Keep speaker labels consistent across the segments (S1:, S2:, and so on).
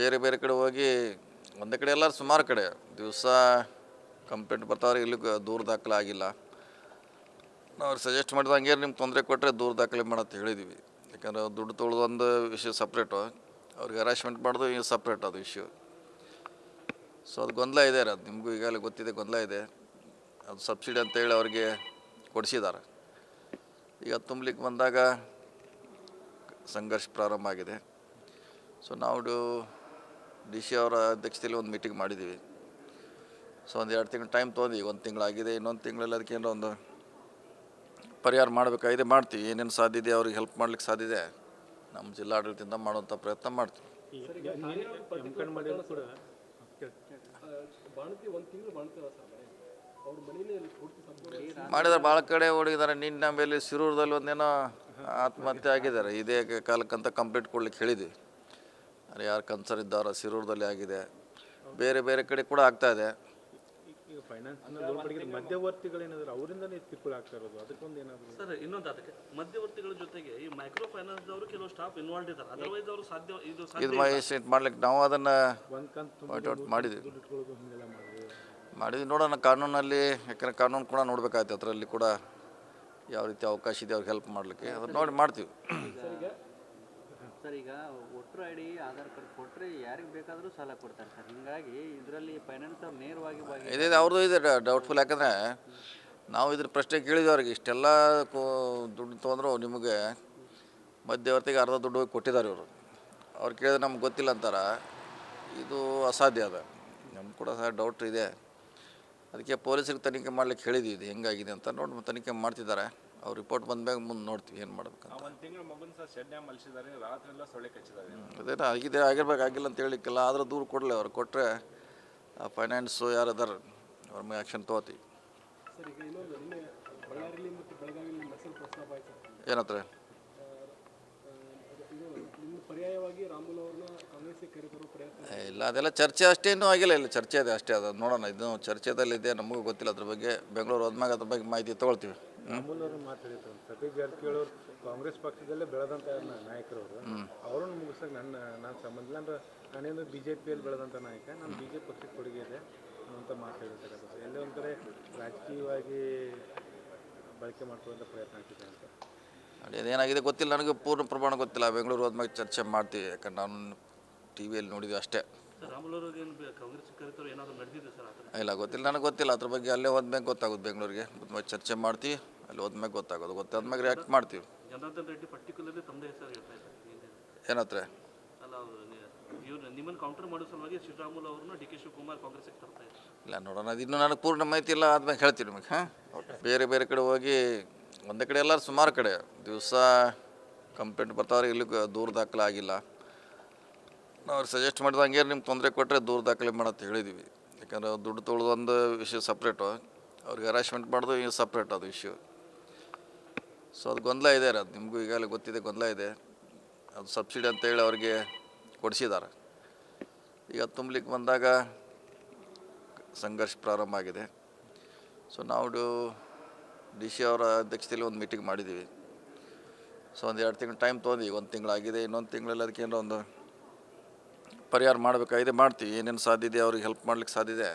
S1: ಬೇರೆ ಬೇರೆ ಕಡೆ ಹೋಗಿ ಒಂದೇ ಕಡೆ ಎಲ್ಲರೂ ಸುಮಾರು ಕಡೆ ದಿವಸ ಕಂಪ್ಲೇಂಟ್ ಬರ್ತಾವ್ರೆ, ಇಲ್ಲಿ ದೂರ ದಾಖಲೆ ಆಗಿಲ್ಲ. ನಾವು ಸಜೆಸ್ಟ್ ಮಾಡಿದ ಹಂಗೆ ನಿಮ್ಗೆ ತೊಂದರೆ ಕೊಟ್ಟರೆ ದೂರ ದಾಖಲೆ ಮಾಡತ್ತೆ ಹೇಳಿದ್ದೀವಿ. ಯಾಕಂದರೆ ದುಡ್ಡು ತೊಗೊಳ್ಳೋದು ಒಂದು ವಿಷಯ ಸಪ್ರೇಟು, ಅವ್ರಿಗೆ ಹರಾಸ್ಮೆಂಟ್ ಮಾಡೋದು ಈಗ ಸಪ್ರೇಟ್ ಅದು ಇಶ್ಯೂ. ಸೊ ಅದು ಗೊಂದಲ ಇದೆ ರೀ, ಅದು ನಿಮಗೂ ಈಗಾಗಲೇ ಗೊತ್ತಿದೆ, ಗೊಂದಲ ಇದೆ. ಅದು ಸಬ್ಸಿಡಿ ಅಂತೇಳಿ ಅವ್ರಿಗೆ ಕೊಡಿಸಿದ್ದಾರೆ. ಈಗ ತುಂಬಲಿಕ್ಕೆ ಬಂದಾಗ ಸಂಘರ್ಷ ಪ್ರಾರಂಭ ಆಗಿದೆ. ಸೊ ನಾವು ಡಿ ಸಿ ಅವರ ಅಧ್ಯಕ್ಷತೆಯಲ್ಲಿ ಒಂದು ಮೀಟಿಂಗ್ ಮಾಡಿದ್ದೀವಿ. ಸೊ ಒಂದು 2 ತಿಂಗಳು ಟೈಮ್ ತೊಗೊಂಡು ಒಂದು ತಿಂಗಳಾಗಿದೆ, ಇನ್ನೊಂದು ತಿಂಗಳಲ್ಲಿ ಅದಕ್ಕೆ ಏನೋ ಒಂದು ಪರಿಹಾರ ಮಾಡಬೇಕಾಗಿದೆ, ಮಾಡ್ತೀವಿ. ಏನೇನು ಸಾಧ್ಯ ಇದೆ ಅವ್ರಿಗೆ ಹೆಲ್ಪ್ ಮಾಡ್ಲಿಕ್ಕೆ ಸಾಧ್ಯ ಇದೆ, ನಮ್ಮ ಜಿಲ್ಲಾಡಳಿತದಿಂದ ಮಾಡುವಂಥ ಪ್ರಯತ್ನ ಮಾಡ್ತೀವಿ. ಮಾಡಿದ್ದಾರೆ, ಭಾಳ ಕಡೆ ಓಡಿದ್ದಾರೆ. ನಿನ್ನೆ ಮೇಲೆ ಶಿರೂರದಲ್ಲಿ ಒಂದೇನೋ ಆತ್ಮಹತ್ಯೆ ಆಗಿದ್ದಾರೆ. ಇದೇ ಕಾಲಕ್ಕಂತ ಕಂಪ್ಲೇಂಟ್ ಕೊಡ್ಲಿಕ್ಕೆ ಹೇಳಿದ್ವಿ. ಅಲ್ಲಿ ಯಾರು ಕನ್ಸರ್ ಇದ್ದಾರೋ ಶಿರೂರದಲ್ಲಿ ಆಗಿದೆ, ಬೇರೆ ಬೇರೆ ಕಡೆ ಕೂಡ ಆಗ್ತಾಯಿದೆ.
S2: ಈಗ ಫೈನಾನ್ಸ್ ಮಧ್ಯವರ್ತಿಗಳೇನಾದ್ರು ಅವರಿಂದನೇ ಕಿರುಕುಳ ಆಗ್ತಾ ಇರೋದು, ಅದಕ್ಕೊಂದು ಏನಾದರೂ
S3: ಸರ್ ಇನ್ನೊಂದು ಅದಕ್ಕೆ ಮಧ್ಯವರ್ತಿಗಳ ಜೊತೆಗೆ ಈ ಮೈಕ್ರೋ ಫೈನಾನ್ಸ್ ಅವರು ಕೆಲವು ಸ್ಟಾಫ್ ಇನ್ವಾಲ್ವ್ ಇದ್ದಾರೆ. ಅದರ್ವೈಸ್ ಅವರು
S1: ಇದು ಮೈಸೆಟ್ ಮಾಡ್ಲಿಕ್ಕೆ ನಾವು ಅದನ್ನು ಪಾಯಿಂಟ್ ಔಟ್ ಮಾಡಿದ್ವಿ. ನೋಡೋಣ ಕಾನೂನಲ್ಲಿ, ಯಾಕಂದರೆ ಕಾನೂನು ಕೂಡ ನೋಡಬೇಕಾಯ್ತು. ಅದರಲ್ಲಿ ಕೂಡ ಯಾವ ರೀತಿ ಅವಕಾಶ ಇದೆ ಅವ್ರಿಗೆ ಹೆಲ್ಪ್ ಮಾಡಲಿಕ್ಕೆ, ಅದನ್ನು ನೋಡಿ ಮಾಡ್ತೀವಿ.
S4: ಸರ್, ಈಗ voter I D Aadhaar card ಕೊಟ್ಟರೆ ಯಾರಿಗೆ ಬೇಕಾದರೂ ಸಾಲ ಕೊಡ್ತಾರೆ ಸರ್. ಹೀಗಾಗಿ ಇದರಲ್ಲಿ ಫೈನಾನ್ಸ್ ಅವ್ರು ನೇರವಾಗಿ
S1: ಇದೆ, ಅವ್ರದ್ದು ಇದೆ ಡೌಟ್ಫುಲ್. ಯಾಕಂದರೆ ನಾವು ಇದ್ರ ಪ್ರಶ್ನೆ ಕೇಳಿದ್ವಿ ಅವ್ರಿಗೆ, ಇಷ್ಟೆಲ್ಲ ದುಡ್ಡು ತೊಗೊಂಡ್ರು ನಿಮಗೆ ಮಧ್ಯವರ್ತಿಗೆ ಅರ್ಧ ದುಡ್ಡು ಹೋಗಿ ಕೊಟ್ಟಿದ್ದಾರೆ ಇವರು. ಅವ್ರು ಕೇಳಿದ್ರೆ ನಮ್ಗೆ ಗೊತ್ತಿಲ್ಲ ಅಂತಾರೆ. ಇದು ಅಸಾಧ್ಯ ಅದ, ನಮ್ಗೆ ಕೂಡ ಸಹ ಡೌಟ್ ಇದೆ. ಅದಕ್ಕೆ ಪೊಲೀಸರಿಗೆ ತನಿಖೆ ಮಾಡ್ಲಿಕ್ಕೆ ಹೇಳಿದ್ವಿ, ಇದು ಹೆಂಗಾಗಿದೆ ಅಂತ ನೋಡಿ ತನಿಖೆ ಮಾಡ್ತಿದ್ದಾರೆ. ಅವ್ರು ರಿಪೋರ್ಟ್ ಬಂದಾಗ ಮುಂದೆ ನೋಡ್ತೀವಿ ಏನು ಮಾಡ್ಬೇಕಂತ. ಅದೇನೋ ಆಗಿದೆ, ಆಗಿಲ್ಲ ಅಂತ ಹೇಳಿಕ್ಕಿಲ್ಲ, ಆದರೂ ದೂರ ಕೊಡಲಿ. ಅವ್ರು ಕೊಟ್ಟರೆ ಫೈನಾನ್ಸು ಯಾರದಾರ ಅವ್ರ ಮೇಲೆ ಆ್ಯಕ್ಷನ್ ತೊಗೋತೀವಿ. ಏನತ್ರ ಇಲ್ಲ, ಅದೆಲ್ಲ ಚರ್ಚೆ ಅಷ್ಟೇ, ಇನ್ನೂ ಆಗಿಲ್ಲ. ಇಲ್ಲ ಚರ್ಚೆ ಇದೆ ಅಷ್ಟೇ, ಅದು ನೋಡೋಣ. ಇದು ಚರ್ಚೆದಲ್ಲಿದೆ, ನಮಗೂ ಗೊತ್ತಿಲ್ಲ ಅದ್ರ ಬಗ್ಗೆ. ಬೆಂಗಳೂರು ಹೋದ್ಮ್ಯಾಗ ಅದ್ರ ಬಗ್ಗೆ ಮಾಹಿತಿ ತೊಗೊಳ್ತೀವಿ.
S2: ಮಾತಾಡಿದ್ರು ಸತೀಶ್ ಜಾರಕಿಹೊಳಿ ಅವರು ಕಾಂಗ್ರೆಸ್ ಪಕ್ಷದಲ್ಲೇ ಬೆಳೆದಂಥ ನಾಯಕರವರು, ಅವರನ್ನು ಮುಗಿಸೋಕೆ ನಾನು ಸಂಬಂಧ ಇಲ್ಲ. ಅಂದ್ರೆ ನಾನೇನು BJPಯಲ್ಲಿ ಬೆಳೆದಂಥ ನಾಯಕ, ನಾನು BJP ಪಕ್ಷಕ್ಕೆ ಕೊಡುಗೆ ಇದೆ ಅಂತ ಮಾತಾಡಿರ್ತಾರೆ. ಎಲ್ಲೇ ಒಂದು ಕಡೆ ರಾಜಕೀಯವಾಗಿ ಬಳಕೆ ಮಾಡ್ಕೊಳ್ಳೋಂಥ ಪ್ರಯತ್ನ ಆಗ್ತಿದೆ ಅಂತ.
S1: ಅದೇನಾಗಿದೆ ಗೊತ್ತಿಲ್ಲ, ನನಗೆ ಪೂರ್ಣ ಪ್ರಮಾಣ ಗೊತ್ತಿಲ್ಲ. ಬೆಂಗಳೂರು ಹೋದ್ಮ್ಯಾಗ ಚರ್ಚೆ ಮಾಡ್ತೀವಿ, ಯಾಕಂದ್ರೆ ನಾನು TV ನೋಡಿದ್ವಿ ಅಷ್ಟೇ. ಇಲ್ಲ ಗೊತ್ತಿಲ್ಲ, ನನಗೆ ಗೊತ್ತಿಲ್ಲ ಅದ್ರ ಬಗ್ಗೆ. ಅಲ್ಲೇ ಹೋದ್ಮ್ಯಾಗ ಗೊತ್ತಾಗೋದು, ಬೆಂಗಳೂರಿಗೆ ಚರ್ಚೆ ಮಾಡ್ತೀವಿ, ಅಲ್ಲಿ ಹೋದ್ಮ್ಯಾಗ ಗೊತ್ತಾಗೋದು. ಗೊತ್ತಾದ್ಮ್ಯಾಗ ರಿಯಾಕ್ಟ್ ಮಾಡ್ತೀವಿ.
S3: ಜನಾರ್ದನ್ ರೆಡ್ಡಿ ಪರ್ಟಿಕ್ಯುಲರ್ಲಿ ತಮ್ಮದೇ ಹೆಸರು ಹೇಳ್ತಾ ಇದ್ದಾರೆ.
S1: ಏನತ್ರ
S3: ಅಲ್ಲ, ಇವ್ರು ನಿಮ್ಮನ್ನು ಕೌಂಟರ್ ಮಾಡೋ ಸಲುವಾಗಿ ಶ್ರೀರಾಮುಲು ಅವ್ರನ್ನ DK ಶಿವಕುಮಾರ್ ಕಾಂಗ್ರೆಸ್ಗೆ ತರ್ತಾ ಇದ್ದಾರೆ.
S1: ಇಲ್ಲ ನೋಡೋಣ, ಅದು ಇನ್ನೂ ನನಗೆ ಪೂರ್ಣ ಮಾಹಿತಿ ಇಲ್ಲ, ಆದ್ಮೇಲೆ ಹೇಳ್ತೀವಿ ನಿಮಗೆ. ಹಾಂ, ಬೇರೆ ಬೇರೆ ಕಡೆ ಹೋಗಿ ಒಂದೇ ಕಡೆ ಎಲ್ಲರೂ ಸುಮಾರು ಕಡೆ ದಿವಸ ಕಂಪ್ಲೇಂಟ್ ಬರ್ತಾವ್ರೆ, ಇಲ್ಲಿ ದೂರ ದಾಖಲೆ ಆಗಿಲ್ಲ. ನಾವು ಸಜೆಸ್ಟ್ ಮಾಡಿದ ಹಂಗೆ ನಿಮ್ಗೆ ತೊಂದರೆ ಕೊಟ್ಟರೆ ದೂರ ದಾಖಲೆ ಮಾಡತ್ತೆ ಹೇಳಿದ್ದೀವಿ. ಯಾಕಂದರೆ ದುಡ್ಡು ತೊಗೊಳ್ಳೋದು ಒಂದು ವಿಷಯ ಸಪ್ರೇಟು, ಅವ್ರಿಗೆ ಹರಾಸ್ಮೆಂಟ್ ಮಾಡೋದು ಈಗ ಸಪ್ರೇಟ್ ಅದು ಇಶ್ಯೂ. ಸೊ ಅದು ಗೊಂದಲ ಇದೆ ರೀ, ಅದು ನಿಮಗೂ ಈಗಾಗಲೇ ಗೊತ್ತಿದೆ, ಗೊಂದಲ ಇದೆ. ಅದು ಸಬ್ಸಿಡಿ ಅಂತೇಳಿ ಅವ್ರಿಗೆ ಕೊಡಿಸಿದ್ದಾರೆ. ಈಗ ತುಂಬಲಿಕ್ಕೆ ಬಂದಾಗ ಸಂಘರ್ಷ ಪ್ರಾರಂಭ ಆಗಿದೆ. ಸೊ ನಾವು ಡಿ ಸಿ ಅವರ ಅಧ್ಯಕ್ಷತೆಯಲ್ಲಿ ಒಂದು ಮೀಟಿಂಗ್ ಮಾಡಿದ್ದೀವಿ. ಸೊ ಒಂದು 2 ತಿಂಗಳು ಟೈಮ್ ತೊಗೊಂಡು ಒಂದು ತಿಂಗಳಾಗಿದೆ, ಇನ್ನೊಂದು ತಿಂಗಳಲ್ಲಿ ಅದಕ್ಕೆ ಏನೋ ಒಂದು ಪರಿಹಾರ ಮಾಡಬೇಕಾಗಿದೆ, ಮಾಡ್ತೀವಿ. ಏನೇನು ಸಾಧ್ಯ ಇದೆ ಅವ್ರಿಗೆ ಹೆಲ್ಪ್ ಮಾಡ್ಲಿಕ್ಕೆ ಸಾಧ್ಯ ಇದೆ,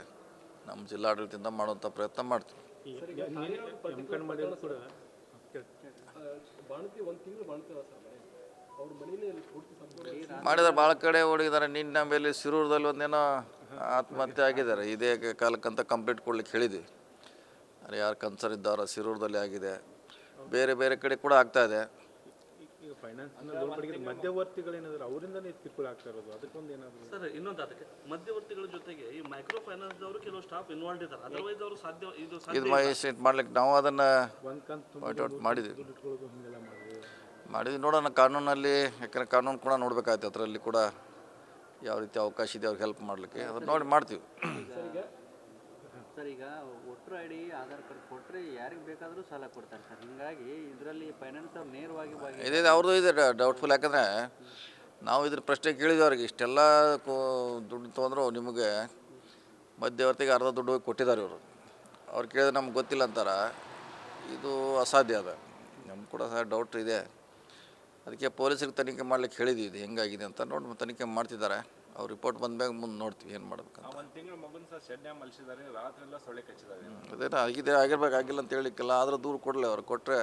S1: ನಮ್ಮ ಜಿಲ್ಲಾಡಳಿತದಿಂದ ಮಾಡುವಂಥ ಪ್ರಯತ್ನ ಮಾಡ್ತೀವಿ. ಮಾಡಿದ್ದಾರೆ, ಭಾಳ ಕಡೆ ಓಡಿದ್ದಾರೆ. ನಿನ್ನೆ ಮೇಲೆ ಶಿರೂರದಲ್ಲಿ ಒಂದೇನೋ ಆತ್ಮಹತ್ಯೆ ಆಗಿದ್ದಾರೆ. ಇದೇ ಕಾಲಕ್ಕಂತ ಕಂಪ್ಲೇಂಟ್ ಕೊಡ್ಲಿಕ್ಕೆ ಹೇಳಿದ್ವಿ. ಅಲ್ಲಿ ಯಾರು ಕನ್ಸರ್ ಇದ್ದಾರೋ ಶಿರೂರದಲ್ಲಿ ಆಗಿದೆ, ಬೇರೆ ಬೇರೆ ಕಡೆ ಕೂಡ ಆಗ್ತಾಯಿದೆ.
S2: ಈಗ ಫೈನಾನ್ಸ್ ಮಧ್ಯವರ್ತಿಗಳೇನಾದ್ರು ಅವರಿಂದನೇ ಕಿರುಕುಳ ಆಗ್ತಾ ಇರೋದು, ಅದಕ್ಕೊಂದು ಏನಾದರೂ
S3: ಸರ್ ಇನ್ನೊಂದು ಅದಕ್ಕೆ ಮಧ್ಯವರ್ತಿಗಳ ಜೊತೆಗೆ ಈ ಮೈಕ್ರೋ ಫೈನಾನ್ಸ್ ಅವರು ಕೆಲವು ಸ್ಟಾಫ್ ಇನ್ವಾಲ್ವ್ ಇದ್ದಾರೆ. ಅದರ್ವೈಸ್ ಅವರು
S1: ಇದು ಮೈಸೆಟ್ ಮಾಡ್ಲಿಕ್ಕೆ ನಾವು ಅದನ್ನು ಪಾಯಿಂಟ್ ಔಟ್ ಮಾಡಿದ್ವಿ. ನೋಡೋಣ ಕಾನೂನಲ್ಲಿ, ಯಾಕಂದರೆ ಕಾನೂನು ಕೂಡ ನೋಡಬೇಕಾಯ್ತು. ಅದರಲ್ಲಿ ಕೂಡ ಯಾವ ರೀತಿ ಅವಕಾಶ ಇದೆ ಅವ್ರಿಗೆ ಹೆಲ್ಪ್ ಮಾಡಲಿಕ್ಕೆ, ಅದನ್ನು ನೋಡಿ ಮಾಡ್ತೀವಿ.
S4: ಸರ್, ಈಗ voter I D Aadhaar card ಕೊಟ್ಟರೆ ಯಾರಿಗೆ ಬೇಕಾದರೂ ಸಾಲ ಕೊಡ್ತಾರೆ ಸರ್. ಹೀಗಾಗಿ ಇದರಲ್ಲಿ ಫೈನಾನ್ಸ್ ಅವ್ರು ನೇರವಾಗಿ
S1: ಇದೆ, ಅವ್ರದ್ದು ಇದೆ ಡೌಟ್ಫುಲ್. ಯಾಕಂದರೆ ನಾವು ಇದ್ರ ಪ್ರಶ್ನೆ ಕೇಳಿದ್ವಿ ಅವ್ರಿಗೆ, ಇಷ್ಟೆಲ್ಲ ದುಡ್ಡು ತೊಗೊಂಡ್ರು ನಿಮಗೆ ಮಧ್ಯವರ್ತಿಗೆ ಅರ್ಧ ದುಡ್ಡು ಹೋಗಿ ಕೊಟ್ಟಿದ್ದಾರೆ ಇವರು. ಅವ್ರು ಕೇಳಿದ್ರೆ ನಮ್ಗೆ ಗೊತ್ತಿಲ್ಲ ಅಂತಾರೆ. ಇದು ಅಸಾಧ್ಯ ಅದ, ನಮ್ಗೆ ಕೂಡ ಸಹ ಡೌಟ್ ಇದೆ. ಅದಕ್ಕೆ ಪೊಲೀಸರಿಗೆ ತನಿಖೆ ಮಾಡ್ಲಿಕ್ಕೆ ಹೇಳಿದ್ವಿ, ಇದು ಹೆಂಗಾಗಿದೆ ಅಂತ ನೋಡಿ ತನಿಖೆ ಮಾಡ್ತಿದ್ದಾರೆ. ಅವ್ರ ರಿಪೋರ್ಟ್ ಬಂದ್ಮ್ಯಾಗ ಮುಂದೆ ನೋಡ್ತೀವಿ ಏನು ಮಾಡ್ಬೇಕಂತ.
S5: ಒಂದು ತಿಂಗಳು ಮಗುನ ಸಹ ಶೆಡ್ನ್ಯಾಗ ಮಲ್ಸಿದ್ದಾರೆ, ರಾತ್ರಿ ಎಲ್ಲ ಸೊಳ್ಳೆ ಕಚ್ಚಿದಾವೆ.
S1: ಅದೇನೋ ಆಗಿದೆ ಆಗಿಲ್ಲ ಅಂತ ಹೇಳಿಕ್ಕಿಲ್ಲ, ಆದ್ರೆ ದೂರ ಕೊಡಲಿ ಅವ್ರು ಕೊಟ್ಟರೆ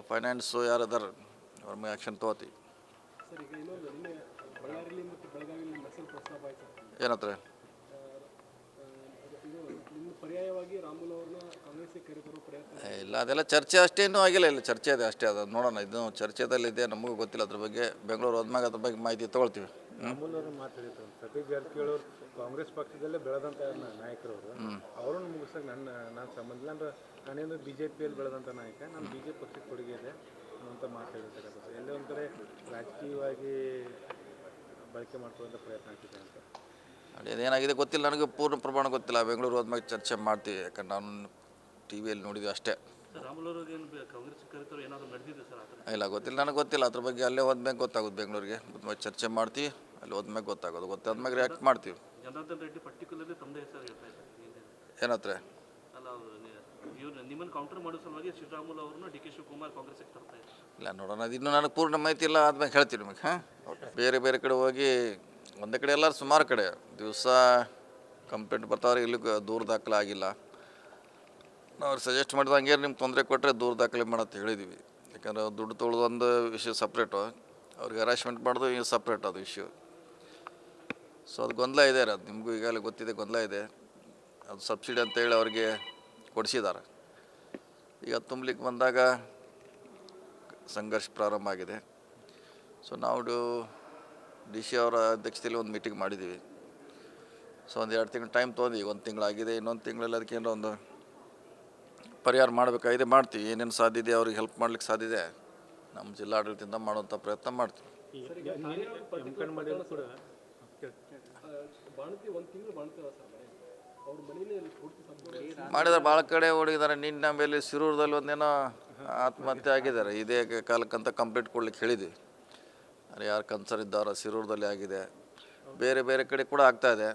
S1: ಫೈನಾನ್ಸು ಯಾರದಾರ ಅವ್ರ ಮೇಲೆ ಆ್ಯಕ್ಷನ್ ತೊಗೋತೀವಿ.
S6: ಸರ್ ಈಗ ಇನ್ನೊಂದು ನಿನ್ನೆ ಬಳ್ಳಾರಿಯಲ್ಲಿ ಮತ್ತು ಬೆಳಗಾವಿಯಲ್ಲಿ ನಕ್ಸಲ್ ಪ್ರಸ್ತಾಪ ಆಯ್ತು ಸರ್.
S1: ಏನತ್ರ
S6: ಇದು ನಿಮ್ಮ ಪರ್ಯಾಯವಾಗಿ ರಾಮುಲು ಅವ್ರನ್ನ ಕಾಂಗ್ರೆಸ್ಗೆ ಕರೆತರೋ ಪ್ರಯತ್ನ
S1: ಇಲ್ಲ, ಅದೆಲ್ಲ ಚರ್ಚೆ ಅಷ್ಟೇ ಇನ್ನೂ ಆಗಿಲ್ಲ. ಇಲ್ಲ ಚರ್ಚೆ ಇದೆ ಅಷ್ಟೇ, ಅದು ನೋಡೋಣ. ಇದು ಚರ್ಚೆದಲ್ಲಿದೆ, ನಮಗೂ ಗೊತ್ತಿಲ್ಲ ಅದ್ರ ಬಗ್ಗೆ. ಬೆಂಗಳೂರು ಹೋದ್ಮ್ಯಾಗ ಅದ್ರ ಬಗ್ಗೆ ಮಾಹಿತಿ ತೊಗೊಳ್ತೀವಿ.
S2: ರಾಮುಲ್ ಅವರು ಮಾತಾಡಿದ್ರು, ಸತೀಶ್ ಜಾರಕಿಹೊಳಿ ಅವರು ಕಾಂಗ್ರೆಸ್ ಪಕ್ಷದಲ್ಲೇ ಬೆಳೆದಂಥ ನಾಯಕರವರು, ಅವರನ್ನು ಮುಗಿಸೋಕೆ ನಾನು ಸಂಬಂಧ ಇಲ್ಲ. ಅಂದ್ರೆ ನಾನೇನು BJPಯಲ್ಲಿ ಬೆಳೆದಂಥ ನಾಯಕ, ನಾನು BJP ಪಕ್ಷಕ್ಕೆ ಕೊಡುಗೆ ಇದೆ ಅಂತ ಮಾತಾಡಿರ್ತಕ್ಕಂಥದ್ದು. ಎಲ್ಲೇ ಒಂದು ಕಡೆ ರಾಜಕೀಯವಾಗಿ ಬಳಕೆ ಮಾಡ್ಕೊಳ್ಳೋಂಥ ಪ್ರಯತ್ನ ಆಗ್ತಿದೆ ಅಂತ.
S1: ಅದೇನಾಗಿದೆ ಗೊತ್ತಿಲ್ಲ, ನನಗೆ ಪೂರ್ಣ ಪ್ರಮಾಣ ಗೊತ್ತಿಲ್ಲ. ಬೆಂಗಳೂರು ಹೋದ್ಮ್ಯಾಗ ಚರ್ಚೆ ಮಾಡ್ತೀವಿ, ಯಾಕಂದ್ರೆ ನಾನು TVಯಲ್ಲಿ ನೋಡಿದ್ವಿ ಅಷ್ಟೇ.
S3: ಸರ್ ರಾಮುಲು ಅವ್ರಿಗೆ ಏನು ಕಾಂಗ್ರೆಸ್ ಕರೆತರು ಏನಾದರೂ ನಡೆದಿದೆ ಸರ್ ಆ ಥರ?
S1: ಇಲ್ಲ ಗೊತ್ತಿಲ್ಲ, ನನಗೆ ಗೊತ್ತಿಲ್ಲ ಅದ್ರ ಬಗ್ಗೆ. ಅಲ್ಲೇ ಹೋದ್ಮ್ಯಾಗ ಗೊತ್ತಾಗೋದು, ಬೆಂಗಳೂರಿಗೆ ಚರ್ಚೆ ಮಾಡ್ತೀವಿ, ಅಲ್ಲಿ ಹೋದ್ಮ್ಯಾಗ ಗೊತ್ತಾಗೋದು. ಗೊತ್ತಾದ್ಮ್ಯಾಗ ರಿಯಾಕ್ಟ್ ಮಾಡ್ತೀವಿ.
S3: ಜನಾರ್ದನ್ ರೆಡ್ಡಿ ಪರ್ಟಿಕ್ಯುಲರ್ಲಿ ತಮ್ಮದೇ ಹೆಸರು ಹೇಳ್ತಾ ಇದ್ದಾರೆ.
S1: ಏನತ್ರ
S3: ಅಲ್ಲ ಇವ್ರು ನಿಮ್ಮನ್ನು ಕೌಂಟರ್ ಮಾಡೋ ಸಲುವಾಗಿ ಶ್ರೀರಾಮುಲು ಅವ್ರನ್ನ DK ಶಿವಕುಮಾರ್ ಕಾಂಗ್ರೆಸ್ಗೆ ತರ್ತಾ ಇದ್ದಾರೆ.
S1: ಇಲ್ಲ ನೋಡೋಣ, ಅದು ಇನ್ನೂ ನನಗೆ ಪೂರ್ಣ ಮಾಹಿತಿ ಇಲ್ಲ, ಆದ್ಮೇಲೆ ಹೇಳ್ತೀವಿ ನಿಮಗೆ. ಬೇರೆ ಬೇರೆ ಕಡೆ ಹೋಗಿ ಒಂದೇ ಕಡೆ ಎಲ್ಲರೂ ಸುಮಾರು ಕಡೆ ದಿವಸ ಕಂಪ್ಲೇಂಟ್ ಬರ್ತಾವ್ರೆ, ಇಲ್ಲಿ ದೂರ ದಾಖಲೆ ಆಗಿಲ್ಲ. ನಾವು ಅವ್ರಿಗೆ ಸಜೆಸ್ಟ್ ಮಾಡಿದ ಹಂಗೆ ನಿಮ್ಗೆ ತೊಂದರೆ ಕೊಟ್ಟರೆ ದೂರ ದಾಖಲೆ ಮಾಡತ್ತೆ ಹೇಳಿದ್ದೀವಿ. ಯಾಕಂದ್ರೆ ದುಡ್ಡು ತೊಗೊಳ್ಳೋದೊಂದು ವಿಷಯ ಸಪ್ರೇಟು, ಅವ್ರಿಗೆ ಹರಾಸ್ಮೆಂಟ್ ಮಾಡೋದು ಈಗ ಸಪ್ರೇಟ್ ಅದು ಇಶ್ಯೂ. ಸೊ ಅದು ಗೊಂದಲ ಇದೆ, ಅದು ನಿಮಗೂ ಈಗಾಗಲೇ ಗೊತ್ತಿದೆ, ಗೊಂದಲ ಇದೆ. ಅದು ಸಬ್ಸಿಡಿ ಅಂತೇಳಿ ಅವ್ರಿಗೆ ಕೊಡಿಸಿದ್ದಾರೆ. ಈಗ ತುಂಬಲಿಕ್ಕೆ ಬಂದಾಗ ಸಂಘರ್ಷ ಪ್ರಾರಂಭ ಆಗಿದೆ. ಸೊ ನಾವು DC ಅವರ ಅಧ್ಯಕ್ಷತೆಯಲ್ಲಿ ಒಂದು ಮೀಟಿಂಗ್ ಮಾಡಿದ್ದೀವಿ. ಸೊ ಒಂದು 2 ತಿಂಗಳು ಟೈಮ್ ತೊಗೊಂಡು, ಈಗ 1 ತಿಂಗಳಾಗಿದೆ. ಇನ್ನೊಂದು ತಿಂಗಳಲ್ಲಿ ಅದಕ್ಕೆ ಏನೋ ಒಂದು ಪರಿಹಾರ ಮಾಡಬೇಕಾಗಿದೆ, ಮಾಡ್ತೀವಿ. ಏನೇನು ಸಾಧ್ಯ ಇದೆ ಅವ್ರಿಗೆ ಹೆಲ್ಪ್ ಮಾಡ್ಲಿಕ್ಕೆ ಸಾಧ್ಯ ಇದೆ, ನಮ್ಮ ಜಿಲ್ಲಾಡಳಿತದಿಂದ ಮಾಡುವಂಥ ಪ್ರಯತ್ನ ಮಾಡ್ತೀವಿ.
S6: ಬಾಣತಿ 1 ತಿಂಗಳು ಬಾಣ್ತೇವ ಸರ್ ಮನೆ ಅವ್ರ ಮನೇಲಿ ಪೂರ್ತಿ ಸಂಪೂರ್ಣ
S1: ಮಾಡಿದ್ದಾರೆ, ಭಾಳ ಕಡೆ ಓಡಿದ್ದಾರೆ. ನಿನ್ನ ಮೇಲೆ ಸಿರೂರದಲ್ಲಿ ಒಂದೇನೋ ಆತ್ಮಹತ್ಯೆ ಆಗಿದ್ದಾರೆ. ಇದೇ ಕಾಲಕ್ಕಂತ ಕಂಪ್ಲೀಟ್ ಕೊಡ್ಲಿಕ್ಕೆ ಹೇಳಿದ್ವಿ. ಅಲ್ಲಿ ಯಾರು ಕನ್ಸರ್ ಇದ್ದಾರೋ ಸಿರೂರದಲ್ಲಿ ಆಗಿದೆ, ಬೇರೆ ಬೇರೆ ಕಡೆ ಕೂಡ ಆಗ್ತಾ ಇದೆ.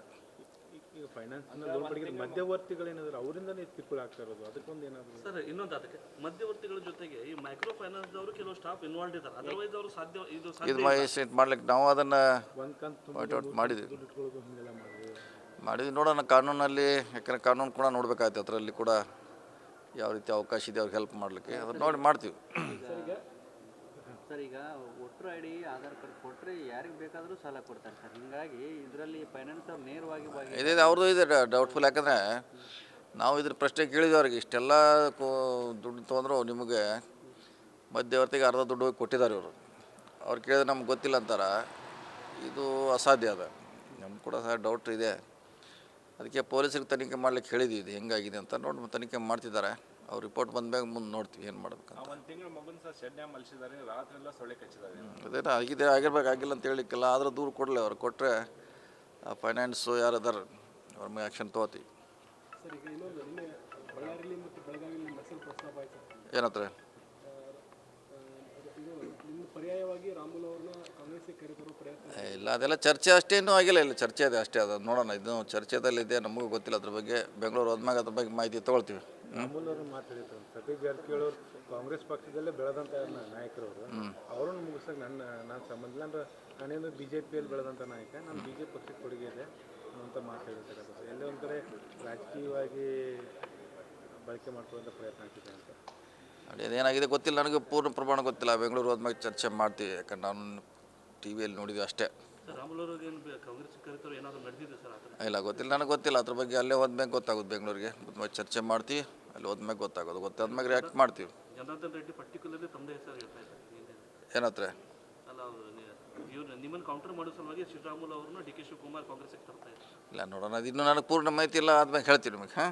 S2: ಈಗ ಫೈನಾನ್ಸ್ನ ಲೋನ್ ಪಡೆದ ಮಧ್ಯವರ್ತಿಗಳೇನಾದ್ರು ಅವರಿಂದನೇ ಕಿರುಕುಳ ಆಗ್ತಾ ಇರೋದು, ಅದಕ್ಕೊಂದು ಏನಾದರೂ
S3: ಸರ್ ಇನ್ನೊಂದು ಅದಕ್ಕೆ ಮಧ್ಯವರ್ತಿಗಳ ಜೊತೆಗೆ ಈ ಮೈಕ್ರೋ ಫೈನಾನ್ಸ್ದವರು ಕೆಲವು ಸ್ಟಾಫ್ ಇನ್ವಾಲ್ವ್ ಇದ್ದಾರೆ. ಅದರ್ವೈಸ್ ಅವರು ಇದು
S1: ಇದು ಮೈಸ್ಟೇಟ್ ಮಾಡ್ಲಿಕ್ಕೆ ನಾವು ಅದನ್ನು
S2: ಒಂದು ಕಂತು
S1: ಪಾಯಿಂಟ್ ಔಟ್ ಮಾಡಿದ್ವಿ.
S2: ಇಟ್ಕೊಳ್ಳೋದು ಹೀಗೆಲ್ಲ ಮಾಡಿದ್ವಿ.
S1: ನೋಡೋಣ ಕಾನೂನಲ್ಲಿ, ಯಾಕಂದರೆ ಕಾನೂನು ಕೂಡ ನೋಡ್ಬೇಕಾಯ್ತು. ಅದರಲ್ಲಿ ಕೂಡ ಯಾವ ರೀತಿ ಅವಕಾಶ ಇದೆ ಅವ್ರಿಗೆ ಹೆಲ್ಪ್ ಮಾಡಲಿಕ್ಕೆ, ಅದನ್ನು ನೋಡಿ ಮಾಡ್ತೀವಿ.
S4: ಸರ್ ಈಗ ವೋಟರ್ ID ಆಧಾರ್ ಕಾರ್ಡ್ ಕೊಟ್ಟರೆ ಯಾರಿಗೆ ಬೇಕಾದರೂ ಸಾಲ ಕೊಡ್ತಾರೆ ಸರ್. ಹೀಗಾಗಿ ಇದರಲ್ಲಿ ಫೈನಾನ್ಸ್ ಅವ್ರು ನೇರವಾಗಿ
S1: ಇದೆ ಅವ್ರದ್ದು ಇದೆ ಡೌಟ್ಫುಲ್. ಯಾಕಂದರೆ ನಾವು ಇದ್ರ ಪ್ರಶ್ನೆ ಕೇಳಿದ್ವಿ ಅವ್ರಿಗೆ, ಇಷ್ಟೆಲ್ಲ ದುಡ್ಡು ತೊಗೊಂಡ್ರು ನಿಮಗೆ ಮಧ್ಯವರ್ತಿಗೆ ಅರ್ಧ ದುಡ್ಡು ಹೋಗಿ ಕೊಟ್ಟಿದ್ದಾರೆ ಇವರು. ಅವ್ರು ಕೇಳಿದ್ರೆ ನಮ್ಗೆ ಗೊತ್ತಿಲ್ಲ ಅಂತಾರೆ. ಇದು ಅಸಾಧ್ಯ ಅದ, ನಮ್ಗೆ ಕೂಡ ಸಹ ಡೌಟ್ ಇದೆ. ಅದಕ್ಕೆ ಪೊಲೀಸರಿಗೆ ತನಿಖೆ ಮಾಡ್ಲಿಕ್ಕೆ ಹೇಳಿದ್ವಿ, ಇದು ಹೆಂಗಾಗಿದೆ ಅಂತ. ನೋಡಿ ತನಿಖೆ ಮಾಡ್ತಿದ್ದಾರೆ. ಅವ್ರ ರಿಪೋರ್ಟ್ ಬಂದ್ಮ್ಯಾಗ ಮುಂದೆ ನೋಡ್ತೀವಿ ಏನು ಮಾಡ್ಬೇಕಂತ.
S5: ಒಂದು ತಿಂಗಳು ಮಗುನ ಸಹ ಶೆಡ್ನ್ಯಾಗ ಮಲ್ಸಿದ್ದಾರೆ, ರಾತ್ರಿ ಎಲ್ಲ ಸೊಳ್ಳೆ ಕಚ್ಚಿದಾವೆ.
S1: ಅದೇನೋ ಆಗಿಲ್ಲ ಅಂತ ಹೇಳಿಕ್ಕಿಲ್ಲ, ಆದ್ರೆ ದೂರ ಕೊಡಲಿ ಅವ್ರು ಕೊಟ್ಟರೆ ಫೈನಾನ್ಸು ಯಾರದಾರ ಅವ್ರ ಮೇಲೆ ಆ್ಯಕ್ಷನ್ ತೊಗೋತೀವಿ.
S6: ಸರ್ ಈಗ ಇನ್ನೊಂದು ನಿನ್ನೆ ಬಳ್ಳಾರಿಯಲ್ಲಿ ಮತ್ತು ಬೆಳಗಾವಿಯಲ್ಲಿ ನಕ್ಸಲ್ ಪ್ರಸ್ತಾಪ ಆಯ್ತು ಸರ್.
S1: ಏನತ್ರ
S6: ಇದು ನಿಮ್ಮ ಪರ್ಯಾಯವಾಗಿ ರಾಮುಲು ಅವ್ರನ್ನ ಕಾಂಗ್ರೆಸ್ಗೆ ಕರೆತರೋ ಪ್ರಯತ್ನ
S1: ಇಲ್ಲ, ಅದೆಲ್ಲ ಚರ್ಚೆ ಅಷ್ಟೇ ಇನ್ನೂ ಆಗಿಲ್ಲ. ಇಲ್ಲ ಚರ್ಚೆ ಇದೆ ಅಷ್ಟೇ, ಅದು ನೋಡೋಣ. ಇದು ಚರ್ಚೆದಲ್ಲಿದೆ, ನಮಗೂ ಗೊತ್ತಿಲ್ಲ ಅದ್ರ ಬಗ್ಗೆ. ಬೆಂಗಳೂರು ಹೋದ್ಮ್ಯಾಗ ಅದ್ರ ಬಗ್ಗೆ ಮಾಹಿತಿ ತೊಗೊಳ್ತೀವಿ.
S2: ರಾಮುಲ್ ಅವರು ಮಾತಾಡಿದ್ರು, ಸತೀಶ್ ಜಾರಕಿಹೊಳಿ ಅವರು ಕಾಂಗ್ರೆಸ್ ಪಕ್ಷದಲ್ಲೇ ಬೆಳೆದಂಥ ನಾಯಕರವರು, ಅವರನ್ನು ಮುಗಿಸೋಕೆ ನಾನು ಸಂಬಂಧ ಇಲ್ಲ. ಅಂದ್ರೆ ನಾನೇನು BJPಯಲ್ಲಿ ಬೆಳೆದಂಥ ನಾಯಕ, ನಾನು BJP ಪಕ್ಷಕ್ಕೆ ಕೊಡುಗೆ ಇದೆ ಅಂತ ಮಾತಾಡಿರ್ತಕ್ಕಂಥದ್ದು. ಎಲ್ಲೇ ಒಂದು ಕಡೆ ರಾಜಕೀಯವಾಗಿ ಬಳಕೆ ಮಾಡ್ಕೊಳ್ಳೋಂಥ ಪ್ರಯತ್ನ ಆಗ್ತಿದೆ ಅಂತ.
S1: ಅದೇನಾಗಿದೆ ಗೊತ್ತಿಲ್ಲ, ನನಗೆ ಪೂರ್ಣ ಪ್ರಮಾಣ ಗೊತ್ತಿಲ್ಲ. ಬೆಂಗಳೂರು ಹೋದ್ಮ್ಯಾಗ ಚರ್ಚೆ ಮಾಡ್ತೀವಿ, ಯಾಕಂದ್ರೆ ನಾನು TVಯಲ್ಲಿ ನೋಡಿದ್ವಿ ಅಷ್ಟೇ.
S3: ಸರ್ ರಾಮುಲು ಅವ್ರಿಗೆ ಏನು ಕಾಂಗ್ರೆಸ್ ಕರೆತರು ಏನಾದರೂ ನಡೆದಿದೆ ಸರ್ ಆ ಥರ?
S1: ಇಲ್ಲ ಗೊತ್ತಿಲ್ಲ, ನನಗೆ ಗೊತ್ತಿಲ್ಲ ಅದ್ರ ಬಗ್ಗೆ. ಅಲ್ಲೇ ಹೋದ್ಮ್ಯಾಗ ಗೊತ್ತಾಗೋದು, ಬೆಂಗಳೂರಿಗೆ ಚರ್ಚೆ ಮಾಡ್ತೀವಿ, ಅಲ್ಲಿ ಹೋದ್ಮ್ಯಾಗ ಗೊತ್ತಾಗೋದು. ಗೊತ್ತಾದ್ಮ್ಯಾಗ ರಿಯಾಕ್ಟ್ ಮಾಡ್ತೀವಿ.
S3: ಜನಾರ್ದನ್ ರೆಡ್ಡಿ ಪರ್ಟಿಕ್ಯುಲರ್ಲಿ ತಮ್ಮದೇ ಹೆಸರು ಹೇಳ್ತಾ ಇದ್ದಾರೆ.
S1: ಏನತ್ರ
S3: ಅಲ್ಲ ಇವ್ರು ನಿಮ್ಮನ್ನು ಕೌಂಟರ್ ಮಾಡೋ ಸಲುವಾಗಿ ಶ್ರೀರಾಮುಲು ಅವ್ರನ್ನ DK ಶಿವಕುಮಾರ್ ಕಾಂಗ್ರೆಸ್ಗೆ ತರ್ತಾ ಇದ್ದಾರೆ.
S1: ಇಲ್ಲ ನೋಡೋಣ, ಅದು ಇನ್ನೂ ನನಗೆ ಪೂರ್ಣ ಮಾಹಿತಿ ಇಲ್ಲ, ಆದ್ಮೇಲೆ ಹೇಳ್ತೀವಿ ನಿಮಗೆ.